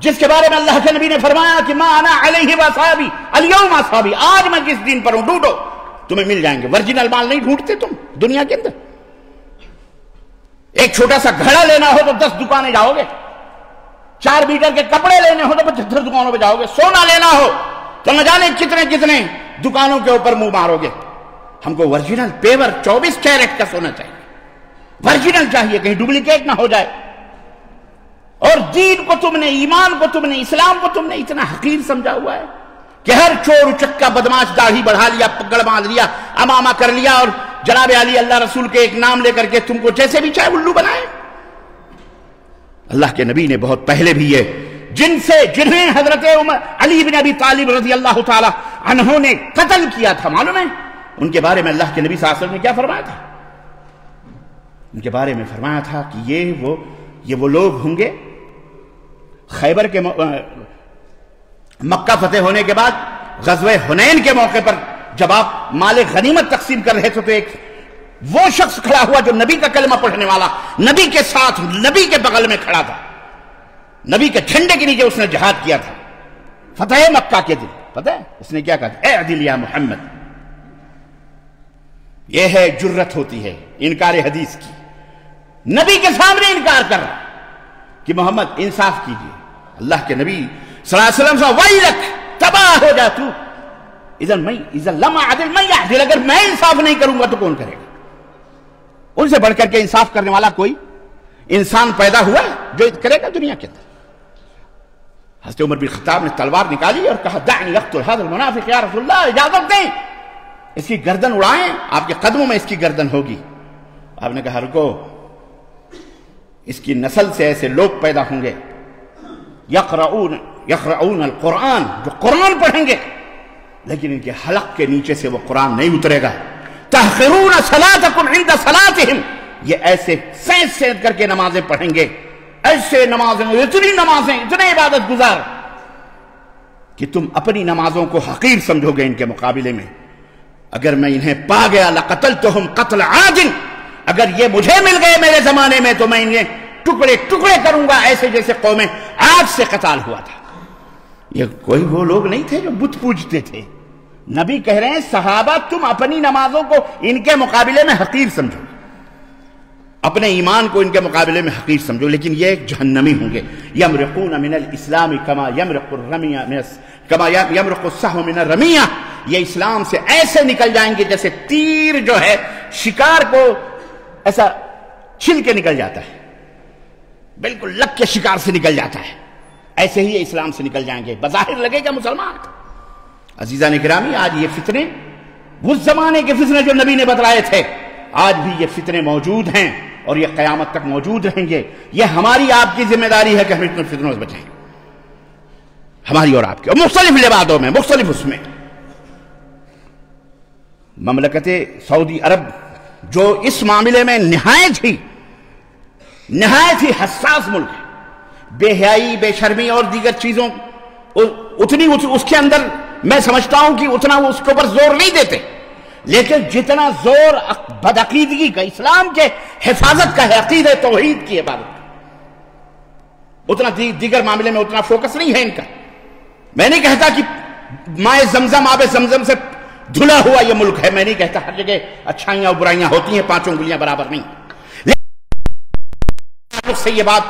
جس کے بارے میں اللہ کے نبی نے فرمایا کہ ما انا علیہ واصحابی الیوم اصحابی، آج میں کس دین پر ہوں، ڈھونڈو تمہیں مل جائیں گے۔ ورجنل مال نہیں ڈھونڈتے تم دنیا کے اندر، ایک چھوٹا سا گھڑا لینا ہو تو 10 دکانیں جاؤ گے، 4 میٹر کے کپڑے لینے ہو تو 75 دکانوں پہ جاؤ گے، سونا لینا ہو تو نہ جانے کتنے کتنے دکانوں کے اوپر منہ مارو گے۔ ہم کو ورجنل پیور 24 کیرٹ کا سونا چاہیے، ورجنل چاہیے، کہیں ڈپلیکیٹ نہ ہو جائے۔ اور دین کو تم نے، ایمان کو تم نے، اسلام کو تم نے اتنا حقیر سمجھا ہوا ہے کہ ہر چور چکا بدماش داڑھی بڑھا لیا، پگڑ باندھ لیا، امامہ کر لیا، اور جناب علی اللہ رسول کے ایک نام لے کر کے تم کو جیسے بھی چاہے الو بنائے۔ اللہ کے نبی نے بہت پہلے بھی یہ جنہیں حضرت علی بن ابی طالب رضی اللہ تعالی عنہ نے قتل کیا تھا، معلوم ہے ان کے بارے میں اللہ کے نبی صلی اللہ علیہ وسلم نے کیا فرمایا تھا؟ ان کے بارے میں فرمایا تھا کہ یہ وہ لوگ ہوں گے خیبر کے مکہ فتح ہونے کے بعد غزوہ حنین کے موقع پر جب آپ مال غنیمت تقسیم کر رہے تھے تو ایک وہ شخص کھڑا ہوا جو نبی کا کلمہ پڑھنے والا، نبی کے ساتھ نبی کے بغل میں کھڑا تھا، نبی کے جھنڈے کے نیچے اس نے جہاد کیا تھا فتح مکہ کے دن۔ پتہ ہے اس نے کیا کہا؟ اعدل یا محمد۔ یہ ہے جرت ہوتی ہے انکار حدیث کی، نبی کے سامنے انکار کر رہا کہ محمد انصاف کیجئے۔ اللہ کے نبی صلی اللہ علیہ وسلم سے ویلک، تباہ ہو جا تو، اذا لم اعدل من يعدل، اگر میں انصاف نہیں کروں گا تو کون کرے گا؟ ان سے بڑھ کر کے انصاف کرنے والا کوئی انسان پیدا ہوا ہے جو کرے گا دنیا کے اندر؟ حضرت عمر بن خطاب نے تلوار نکالی اور کہا دعنی اقتل هذا المنافق یا رسول اللہ، اجازت دیں اس کی گردن اڑائیں، آپ کے قدموں میں اس کی گردن ہوگی۔ آپ نے کہا رکو، اس کی نسل سے ایسے لوگ پیدا ہوں گے یقرؤون القرآن، جو قرآن پڑھیں گے لیکن ان کے حلق کے نیچے سے وہ قرآن نہیں اترے گا۔ تحقرون صلاتکم عند صلاتہم، یہ ایسے سینس سینس کر کے نمازیں پڑھیں گے، ایسے نمازیں، اتنی نمازیں، اتنے عبادت گزار کہ تم اپنی نمازوں کو حقیر سمجھو گے ان کے مقابلے میں۔ اگر میں انہیں پا گیا لقتلتہم قتل عاد، اگر یہ مجھے مل گئے میرے زمانے میں تو میں انہیں ٹکڑے ٹکڑے کروں گا، ایسے جیسے قوم عاد سے قتال ہوا تھا۔ یہ کوئی وہ لوگ نہیں تھے جو بت پوجتے تھے۔ نبی کہہ رہے ہیں صحابہ تم اپنی نمازوں کو ان کے مقابلے میں حقیر سمجھو، اپنے ایمان کو ان کے مقابلے میں حقیر سمجھو، لیکن یہ ایک جہنمی ہوں گے۔ یمرقون من الاسلام کما یمرق الرمیہ کما یمرق السہم من الرمیہ، یہ اسلام سے ایسے نکل جائیں گے جیسے تیر جو ہے شکار کو ایسا چھل کے نکل جاتا ہے، بالکل لگ کے شکار سے نکل جاتا ہے، ایسے ہی یہ اسلام سے نکل جائیں گے۔ بظاہر لگے گا مسلمان۔ عزیزان گرامی، آج یہ فتنے، اس زمانے کے فتنے جو نبی نے بتلائے تھے، آج بھی یہ فتنے موجود ہیں اور یہ قیامت تک موجود رہیں گے۔ یہ ہماری آپ کی ذمہ داری ہے کہ ہم اتنے فتنوں سے بچیں، ہماری اور آپ کی، اور مختلف لبادوں میں، مختلف اس میں۔ مملکت سعودی عرب جو اس معاملے میں نہایت ہی حساس ملک ہے، بے حیائی، بے شرمی اور دیگر چیزوں اتنی اس کے اندر میں سمجھتا ہوں کہ اتنا وہ اس کے اوپر زور نہیں دیتے، لیکن جتنا زور بدعقیدگی کا، اسلام کے حفاظت کا ہے، عقیدہ توحید کی عبادت، اتنا دیگر معاملے میں اتنا فوکس نہیں ہے ان کا۔ میں نہیں کہتا کہ مائے زمزم، آب زمزم سے دھلا ہوا یہ ملک ہے، میں نہیں کہتا ہر جگہ اچھائیاں اور برائیاں ہوتی ہیں، 5 انگلیاں برابر نہیں، سے یہ بات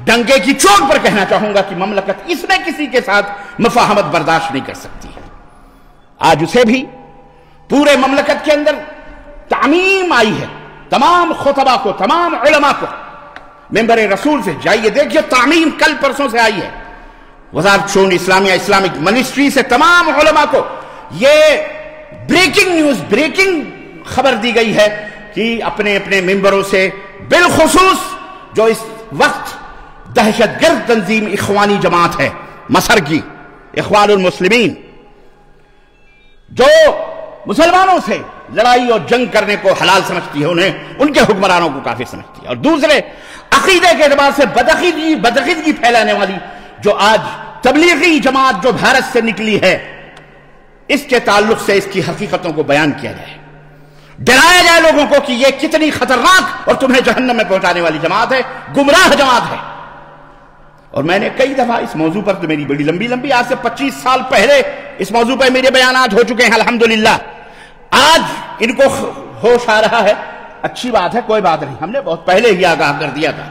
ڈنگے کی چوٹ پر کہنا چاہوں گا کہ مملکت اس میں کسی کے ساتھ مفاہمت برداشت نہیں کر سکتی ہے. آج اسے بھی پورے مملکت کے اندر تعمیم آئی ہے. تمام خطبہ کو، تمام علماء کو ممبر رسول سے جائیے دیکھیے، تعمیم کل پرسوں سے آئی ہے. وزارت شؤون اسلامیہ، اسلامک منسٹری سے تمام علماء کو یہ بریکنگ نیوز، بریکنگ خبر دی گئی ہے کہ اپنے اپنے ممبروں سے، بالخصوص جو اس وقت دہشت گرد تنظیم اخوانی جماعت ہے مصر کی، اخوان المسلمین، جو مسلمانوں سے لڑائی اور جنگ کرنے کو حلال سمجھتی ہے، انہیں ان کے حکمرانوں کو کافر سمجھتی ہے، اور دوسرے عقیدے کے اعتبار سے بدعقیدگی پھیلانے والی جو آج تبلیغی جماعت جو بھارت سے نکلی ہے، اس کے تعلق سے اس کی حقیقتوں کو بیان کیا جائے، ڈرایا جائے لوگوں کو کہ یہ کتنی خطرناک اور تمہیں جہنم میں پہنچانے والی جماعت ہے، گمراہ جماعت ہے. اور میں نے کئی دفعہ اس موضوع پر، تو میری بڑی لمبی آج سے 25 سال پہلے اس موضوع پر میرے بیانات ہو چکے ہیں الحمدللہ. آج ان کو ہوش آ رہا ہے، اچھی بات ہے، کوئی بات نہیں. ہم نے بہت پہلے ہی آگاہ کر دیا تھا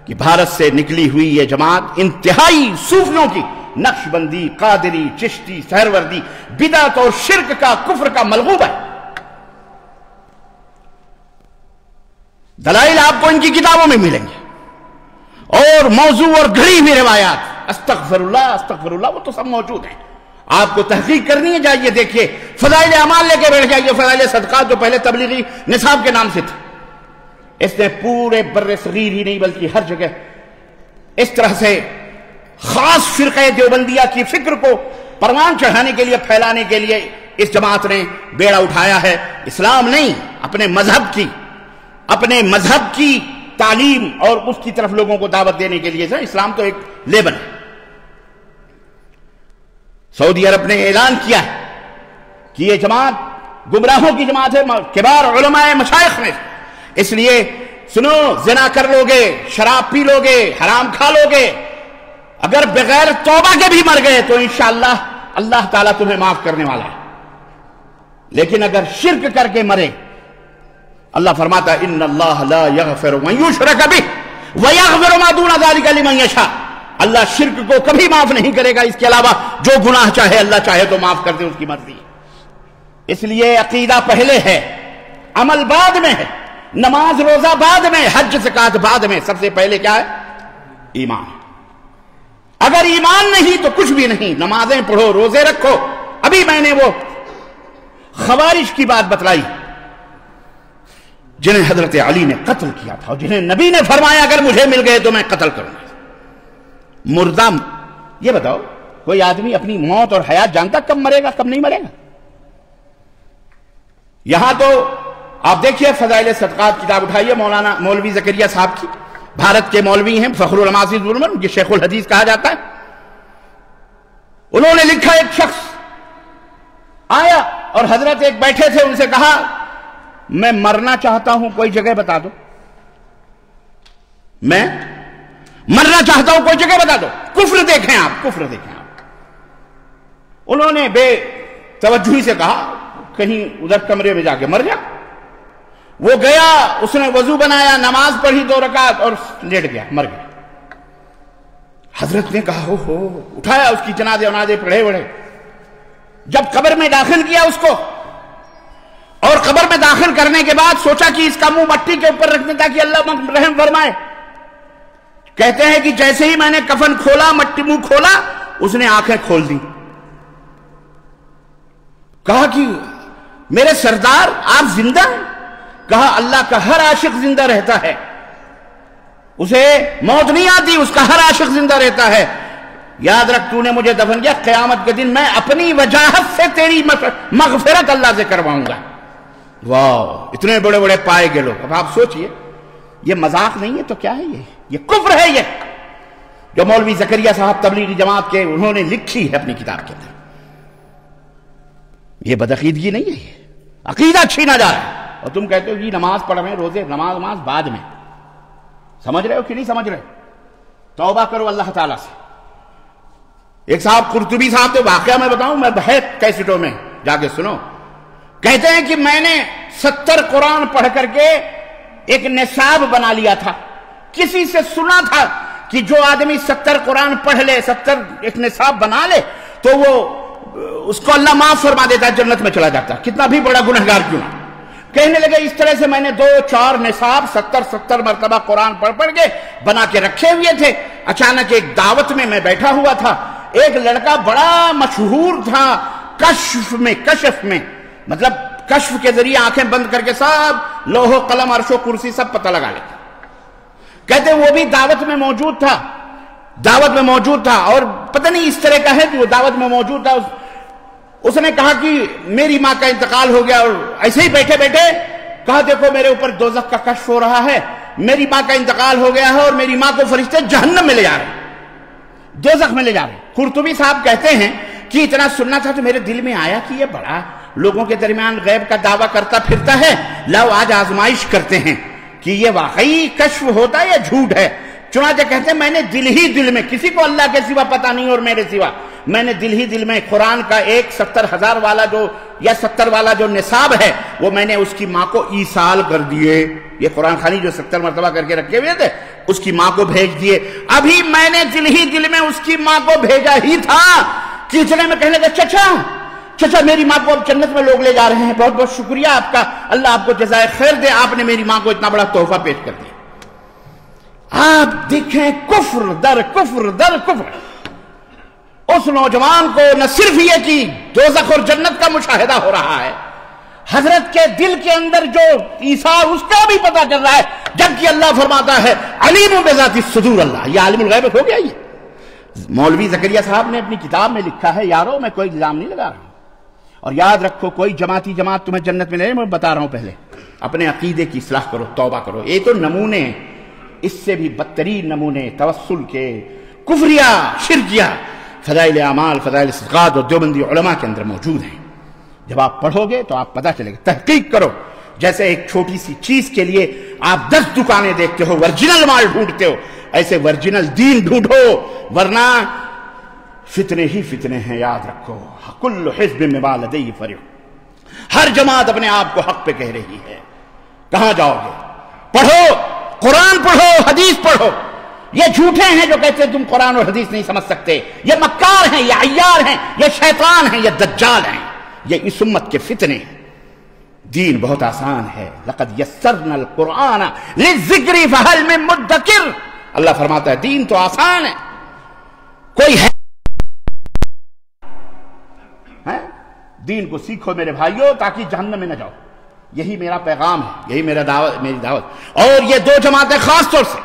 کہ بھارت سے نکلی ہوئی یہ جماعت انتہائی صوفیوں کی، نقش بندی، قادری، چشتی، سہروردی، بدعت اور شرک کا، کفر کا ملغوب ہے. دلائل آپ کو ان کی کتابوں میں ملیں گے، اور موضوع اور گھڑی ہوئی روایات، استغفر اللہ، وہ تو سب موجود ہیں. آپ کو تحقیق کرنی ہے، جائیے دیکھیے. فضائل اعمال لے کے بیٹھ جائیے، فضائل صدقات جو پہلے تبلیغی نصاب کے نام سے تھے، اس نے پورے بر صغیر ہی نہیں بلکہ ہر جگہ اس طرح سے خاص فرقہ دیوبندیہ کی فکر کو پروان چڑھانے کے لیے، پھیلانے کے لیے اس جماعت نے بیڑا اٹھایا ہے. اسلام نہیں، اپنے مذہب کی تعلیم اور اس کی طرف لوگوں کو دعوت دینے کے لیے. اسلام تو ایک لیبل ہے. سعودی عرب نے اعلان کیا ہے کہ یہ جماعت گمراہوں کی جماعت ہے، کبار علماء مشائخ میں. اس لیے سنو، زنا کر لوگے، شراب پی لوگے، حرام کھا لوگے، اگر بغیر توبہ کے بھی مر گئے تو انشاءاللہ اللہ تعالیٰ تمہیں معاف کرنے والا ہے. لیکن اگر شرک کر کے مرے، اللہ فرماتا ہے ان اللہ لا یغفر من یشرک بہ ویغفر ما دون ذلک لمن یشاء. اللہ شرک کو کبھی معاف نہیں کرے گا، اس کے علاوہ جو گناہ چاہے اللہ چاہے تو معاف کر دے، اس کی مرضی. اس لیے عقیدہ پہلے ہے، عمل بعد میں ہے، نماز روزہ بعد میں، حج زکات بعد میں. سب سے پہلے کیا ہے؟ ایمان. اگر ایمان نہیں تو کچھ بھی نہیں. نمازیں پڑھو، روزے رکھو. ابھی میں نے وہ خوارج کی بات بتلائی جنہیں حضرت علی نے قتل کیا تھا، اور جنہیں نبی نے فرمایا اگر مجھے مل گئے تو میں قتل کروں گا. مردہ، یہ بتاؤ کوئی آدمی اپنی موت اور حیات جانتا کب مرے گا کب نہیں مرے گا؟ یہاں تو آپ دیکھیے فضائل صدقات کتاب اٹھائیے، مولوی زکریا صاحب کی، بھارت کے مولوی ہیں، فخر العلماء جو شیخ الحدیث کہا جاتا ہے. انہوں نے لکھا، ایک شخص آیا اور حضرت ایک بیٹھے تھے، ان سے کہا میں مرنا چاہتا ہوں، کوئی جگہ بتا دو. میں مرنا چاہتا ہوں، کوئی جگہ بتا دو. کفر دیکھیں آپ. انہوں نے بے توجہی سے کہا کہیں ادھر کمرے میں جا کے مر جا. وہ گیا، اس نے وضو بنایا، نماز پڑھی 2 رکعت اور لیٹ گیا، مر گیا. حضرت نے کہا ہو اٹھایا، اس کی جنازے پڑھے بڑھے. جب قبر میں داخل کیا اس کو، اور قبر میں داخل کرنے کے بعد سوچا کہ اس کا منہ مٹی کے اوپر رکھنے تاکہ اللہ رحم فرمائے. کہتے ہیں کہ جیسے ہی میں نے کفن کھولا، مٹی منہ کھولا، اس نے آنکھیں کھول دی. کہا کہ میرے سردار آپ زندہ ہیں؟ کہا اللہ کا ہر عاشق زندہ رہتا ہے، اسے موت نہیں آتی، اس کا ہر عاشق زندہ رہتا ہے. یاد رکھ، تو نے مجھے دفن کیا، قیامت کے دن میں اپنی وجاہت سے تیری مغفرت اللہ سے کرواؤں گا. واہ، اتنے بڑے بڑے پائے گئے لوگ. اب آپ سوچئے، یہ مذاق نہیں ہے تو کیا ہے؟ یہ کفر ہے. یہ جو مولوی زکریا صاحب تبلیغی جماعت کے انہوں نے لکھی ہے اپنی کتاب کے اندر، یہ بدعقیدگی نہیں ہے، یہ عقیدہ چھینا جا رہا ہے. اور تم کہتے ہو جی نماز پڑھ رہے ہیں، روزے، نماز بعد میں. سمجھ رہے ہو کہ نہیں سمجھ رہے؟ توبہ کرو اللہ تعالیٰ سے. ایک صاحب قرطبی صاحب، تو واقعہ میں بتاؤں، میں بہت کیسٹوں میں جا کے سنو، کہتے ہیں کہ میں نے 70 قرآن پڑھ کر کے ایک نصاب بنا لیا تھا. کسی سے سنا تھا کہ جو آدمی 70 قرآن پڑھ لے، 70 ایک نصاب بنا لے تو وہ اس کو اللہ معاف فرما دیتا ہے، جنت میں چلا جاتا ہے، کتنا بھی بڑا گنہگار کیوں نہ۔ کہنے لگے اس طرح سے میں نے 2-4 نصاب 70 مرتبہ قرآن پڑھ کے بنا کے رکھے ہوئے تھے۔ اچانک ایک دعوت میں بیٹھا ہوا تھا، ایک لڑکا بڑا مشہور تھا کشف میں، مطلب کشف کے ذریعے آنکھیں بند کر کے سب لوح و قلم عرش و کرسی سب پتہ لگا لیتا۔ کہتے وہ بھی دعوت میں موجود تھا اور پتہ نہیں اس طرح کا ہے کہ وہ دعوت میں موجود تھا۔ اس نے کہا کہ میری ماں کا انتقال ہو گیا، اور ایسے ہی بیٹھے کہا دیکھو میرے اوپر دوزخ کا کشف ہو رہا ہے، میری ماں کا انتقال ہو گیا ہے اور میری ماں کو فرشتے جہنم میں لے جا رہے ہیں، دوزخ میں لے جا رہے ہیں۔ قرطبی صاحب کہتے ہیں کہ اتنا سننا تھا تو میرے دل میں آیا کہ یہ بڑا لوگوں کے درمیان غیب کا دعویٰ کرتا پھرتا ہے، لاؤ آج آزمائش کرتے ہیں کہ یہ واقعی کشف ہوتا ہے یا جھوٹ ہے۔ چنانچہ کہتے ہیں میں نے دل میں، کسی کو اللہ کے سوا پتہ نہیں اور میرے سوا، میں نے دل میں قرآن کا ایک 70,000 والا یا 70 والا جو نصاب ہے وہ میں نے اس کی ماں کو ایصال کر دیے۔ یہ قرآن خوانی جو 70 مرتبہ کر کے رکھے ہوئے تھے اس کی ماں کو بھیج دیے۔ ابھی میں نے دل میں اس کی ماں کو بھیجا ہی تھا کہ اتنے میں کہنے لگا چچا میری ماں کو اب جنت میں لوگ لے جا رہے ہیں، بہت بہت شکریہ آپ کا، اللہ آپ کو جزائے خیر دے، آپ نے میری ماں کو اتنا بڑا تحفہ پیش کر دیا۔ آپ دیکھیں کفر در کفر۔ اس نوجوان کو نہ صرف یہ کہ دوزخ اور جنت کا مشاہدہ ہو رہا ہے، حضرت کے دل کے اندر جو ایثار اس کا بھی پتہ چل رہا ہے، جبکہ اللہ فرماتا ہے علیم بذات الصدور، اللہ یہ عالم الغیب ہو گیا۔ یہ مولوی زکریا صاحب نے اپنی کتاب میں لکھا ہے، یارو میں کوئی الزام نہیں لگا رہا ہوں، اور یاد رکھو کوئی جماعت تمہیں جنت میں نہیں، میں بتا رہا ہوں پہلے اپنے عقیدے کی اصلاح کرو، توبہ کرو۔ یہ تو نمونے، اس سے بھی بدترین نمونے توسل کے، کفریہ، شرکیہ، فضائل اعمال، فضائل صدقات اور دیوبندی علماء کے اندر موجود ہیں۔ جب آپ پڑھو گے تو آپ پتہ چلے گا، تحقیق کرو۔ جیسے ایک چھوٹی سی چیز کے لیے آپ 10 دکانیں دیکھتے ہو، ورجنل مال ڈھونڈتے ہو، ایسے ورجنل دین ڈھونڈو، ورنہ فتنے ہی فتنے ہیں، یاد رکھو۔ کل حزب بما لدیہ فرح، ہر جماعت اپنے آپ کو حق پہ کہہ رہی ہے، کہاں جاؤ گے؟ پڑھو، قرآن پڑھو، حدیث پڑھو۔ یہ جھوٹے ہیں جو کہتے ہیں تم قرآن اور حدیث نہیں سمجھ سکتے، یہ مکار ہیں، یہ عیار ہیں، یہ شیطان ہیں، یہ دجال ہیں، یہ اس امت کے فتنے ہیں۔ دین بہت آسان ہے، لقد یسرنا القرآن للذکر فہل من مدکر، اللہ فرماتا ہے دین تو آسان ہے، کوئی ہے دین کو سیکھو میرے بھائیوں تاکہ جہنم میں نہ جاؤ۔ یہی میرا پیغام ہے، یہی میری دعوت۔ اور یہ 2 جماعتیں خاص طور سے،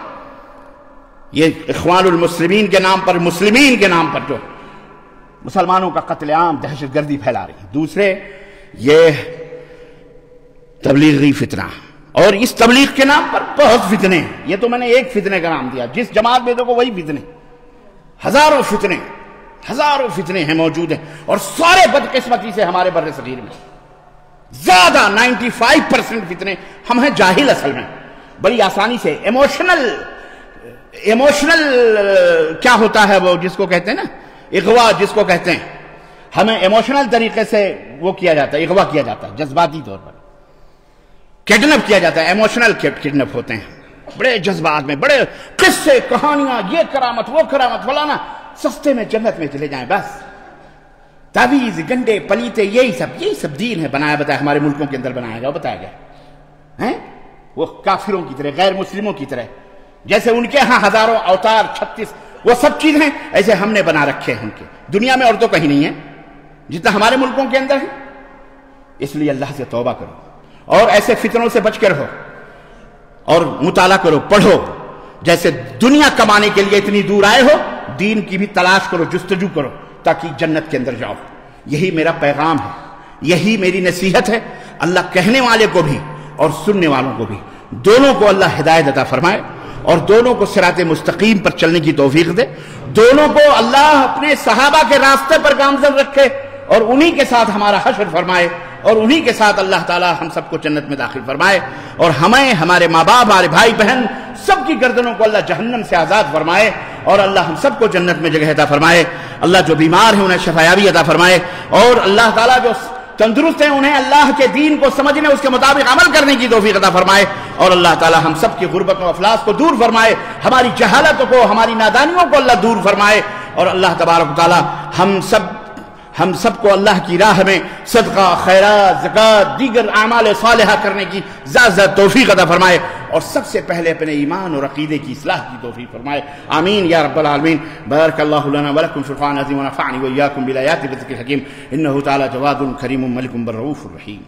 یہ اخوان المسلمین کے نام پر، مسلمین کے نام پر جو مسلمانوں کا قتل عام، دہشت گردی پھیلا رہی ہیں، دوسرے یہ تبلیغی فتنہ، اور اس تبلیغ کے نام پر بہت فتنے ہیں۔ یہ تو میں نے ایک فتنے کا نام دیا، جس جماعت میں دیکھو وہی فتنے، ہزاروں فتنے ہیں موجود ہیں، اور سارے بدقسمتی سے ہمارے بر صغیر میں زیادہ 95% فتنے ہم ہیں جاہل، اصل میں بڑی آسانی سے ایموشنل کیا ہوتا ہے وہ جس کو کہتے ہیں نا اغوا، جس کو کہتے ہیں، ہمیں ایموشنل طریقے سے وہ کیا جاتا ہے، اغوا کیا جاتا ہے، جذباتی طور پر کڈنپ کیا جاتا ہے، ایموشنل کڈنپ ہوتے ہیں، بڑے جذبات میں، بڑے قصے، کہانیاں، یہ کرامت، وہ کرامت، فلانا، سستے میں جنت میں چلے جائیں بس۔ تعویذ، گنڈے، پلیتے، یہی سب دین ہے، بنایا بتایا ہمارے ملکوں کے اندر بنایا گیا، بتایا گیا ہے، وہ کافروں کی طرح، غیر مسلموں کی طرح، جیسے ان کے ہاں ہزاروں اوتار، 36 وہ سب چیزیں ایسے ہم نے بنا رکھے ہیں ان کے، دنیا میں اور تو کہیں نہیں ہے جتنا ہمارے ملکوں کے اندر ہے۔ اس لیے اللہ سے توبہ کرو اور ایسے فتنوں سے بچ کے رہو، اور مطالعہ کرو، پڑھو، جیسے دنیا کمانے کے لیے اتنی دور آئے ہو، دین کی بھی تلاش کرو، جستجو کرو، تاکہ جنت کے اندر جاؤ۔ یہی میرا پیغام ہے، یہی میری نصیحت ہے۔ اللہ کہنے والے کو بھی اور سننے والوں کو بھی، دونوں کو اللہ ہدایت عطا فرمائے، اور دونوں کو صراط مستقیم پر چلنے کی توفیق دے، دونوں کو اللہ اپنے صحابہ کے راستے پر گامزن رکھے، اور انہی کے ساتھ ہمارا حشر فرمائے، اور انہی کے ساتھ اللہ تعالی ہم سب کو جنت میں داخل فرمائے، اور ہمیں، ہمارے ماں باپ، ہمارے بھائی بہن، سب کی گردنوں کو اللہ جہنم سے آزاد فرمائے، اور اللہ ہم سب کو جنت میں جگہ عطا فرمائے۔ اللہ جو بیمار ہیں انہیں شفایابی عطا فرمائے، اور اللہ تعالیٰ جو تندرست ہیں انہیں اللہ کے دین کو سمجھنے اس کے مطابق عمل کرنے کی توفیق عطا فرمائے، اور اللہ تعالی ہم سب کی غربت و افلاس کو دور فرمائے، ہماری جہالت کو، ہماری نادانیوں کو اللہ دور فرمائے، اور اللہ تبارک و تعالی ہم سب کو اللہ کی راہ میں صدقہ، خیرات، زکوٰۃ، دیگر اعمال صالحہ کرنے کی زیادہ توفیق عطا فرمائے، اور سب سے پہلے اپنے ایمان اور عقیدے کی اصلاح کی توفیق فرمائے، آمین یا رب العالمین۔ بارک اللہ لنا ولکم فی القرآن العظیم ونفعنی وإیاکم بالآیات والذکر الحکیم، انہ تعالی جواد کریم ملک بالرؤوف الرحیم۔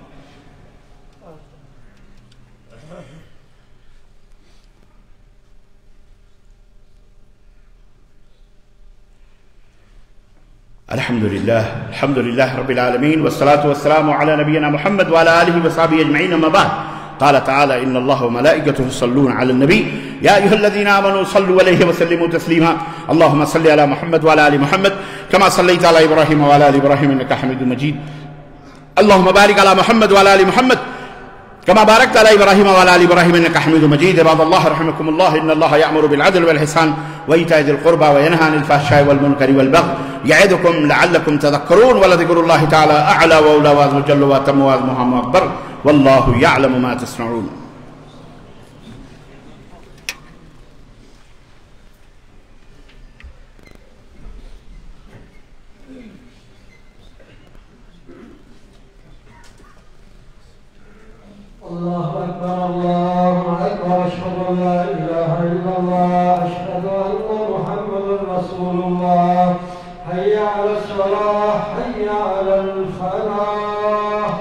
الحمد لله رب العالمين، والصلاة والسلام على نبينا محمد وعلى آله وصحبه أجمعين، أما بعد، قال تعالى إن الله وملائكته يصلون على النبي يا أيها الذين آمنوا صلوا عليه وسلموا تسليما، اللهم صل على محمد وعلى آل محمد كما صليت على إبراهيم وعلى آل إبراهيم إنك حميد مجيد، اللهم بارك على محمد وعلى آل محمد كما باركت على إبراهيم وعلى آل إبراهيم إنك حميد مجيد۔ عباد الله رحمكم الله، إن الله يأمر بالعدل والإحسان وإيتاء ذي القربى وينهى عن الفحشاء والمنكر والبغي يعظكم لعلكم تذكرون، ولذكر الله تعالى أعلى وأولى وأعظم وجل وأتم وأعظم وأكبر، والله يعلم ما تصنعون۔ الله أكبر الله أكبر، أشهد أن لا إله إلا الله، أشهد أن محمدا رسول الله، حي على الصلاة حي على الفلاح،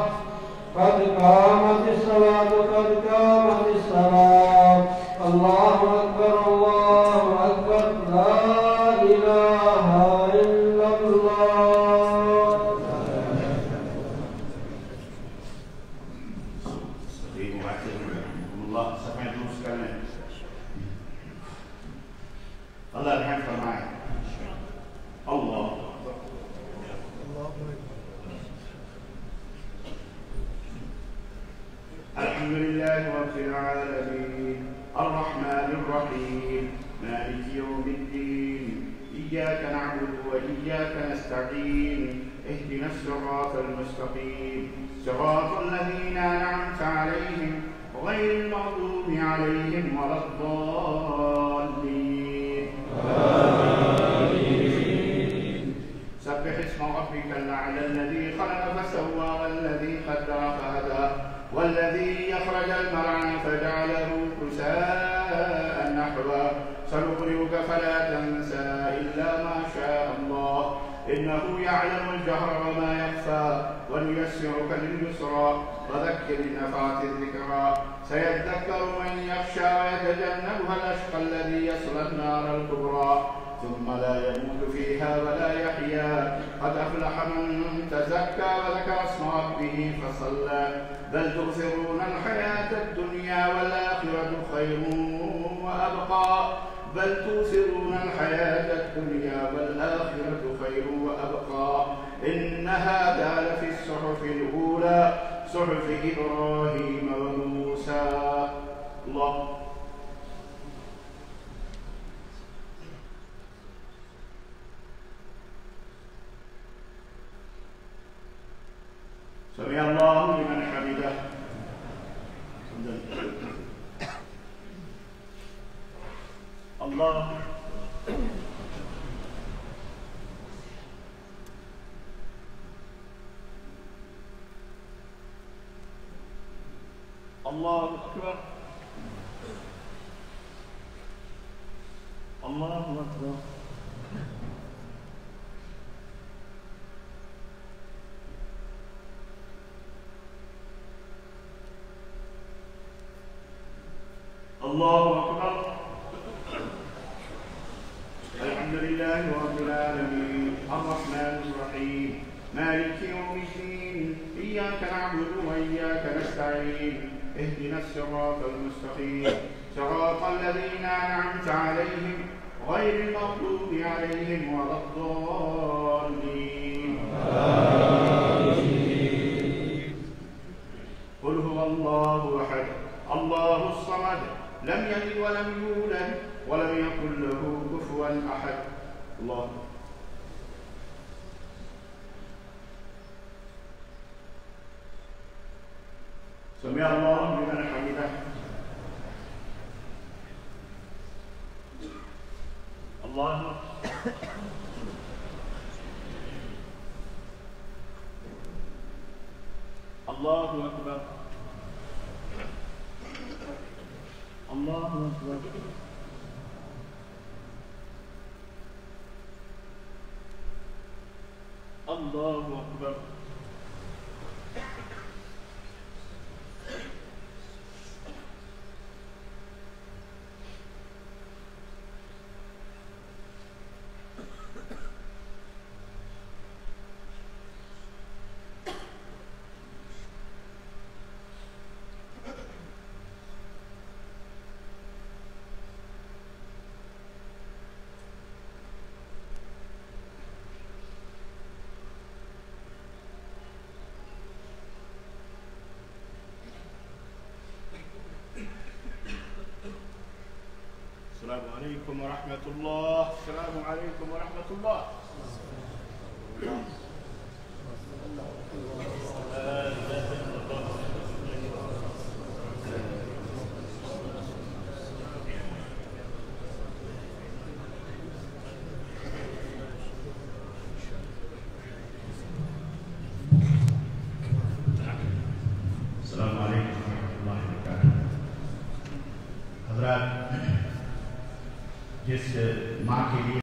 قد قامت الصلاة قد قامت الصلاة، الله أكبر الله أكبر، لا إله إلا الله۔ اللہ رحم فرمائے۔ اللہ الحمد لله رب العالمين الرحمن الرحيم مالك يوم الدين إياك نعبد وإياك نستعين اهدنا الصراط المستقيم صراط الذين أنعمت عليهم غير المغضوب عليهم ولا الضالين آمين۔ سبح اسم ربك الأعلى الذي خلق فسوى والذي قدر فهدى والذي يخرج المرعى فجعله غثاء نحوا سنقرئك فلا تنسى إلا ما شاء الله إنه يعلم الجهر وما يخفى ونيسرك لليسرى وذكر إن نفعت الذكرى سيذكر من يخشى ويتجنبها الأشقى الذي يصلى النار الكبرى ثم لا يموت فيها ولا يحيا قد أفلح من تزكى وذكر اسم ربه فصلى بل تؤثرون الحياة الدنيا والآخرة خير وأبقى بل تؤثرون الحياة الدنيا والآخرة خير وأبقى إن هذا لفي الصحف الأولى صحف إبراهيم وموسى۔ الله سمع الله لمن حمده۔ الله الله أكبر الله أكبر الله أكبر الحمد لله رب العالمين الرحمن الرحيم مالك يوم الدين إياك نعبد وإياك نستعين اهدنا الصراط المستقيم صراط الذين أنعمت عليهم غير المغضوب عليهم ولا الضالين قل هو الله أحد الله الصمد لم يلد ولم يولد ولم يكن له كفوا أحد۔ الله سمع الله لمن حمده. الله الله أكبر. الله أكبر. الله أكبر. السلام عليكم ورحمة الله. السلام عليكم ورحمة الله. السلام عليكم ورحمة الله وبركاته. حضرات، جس ماں کے لیے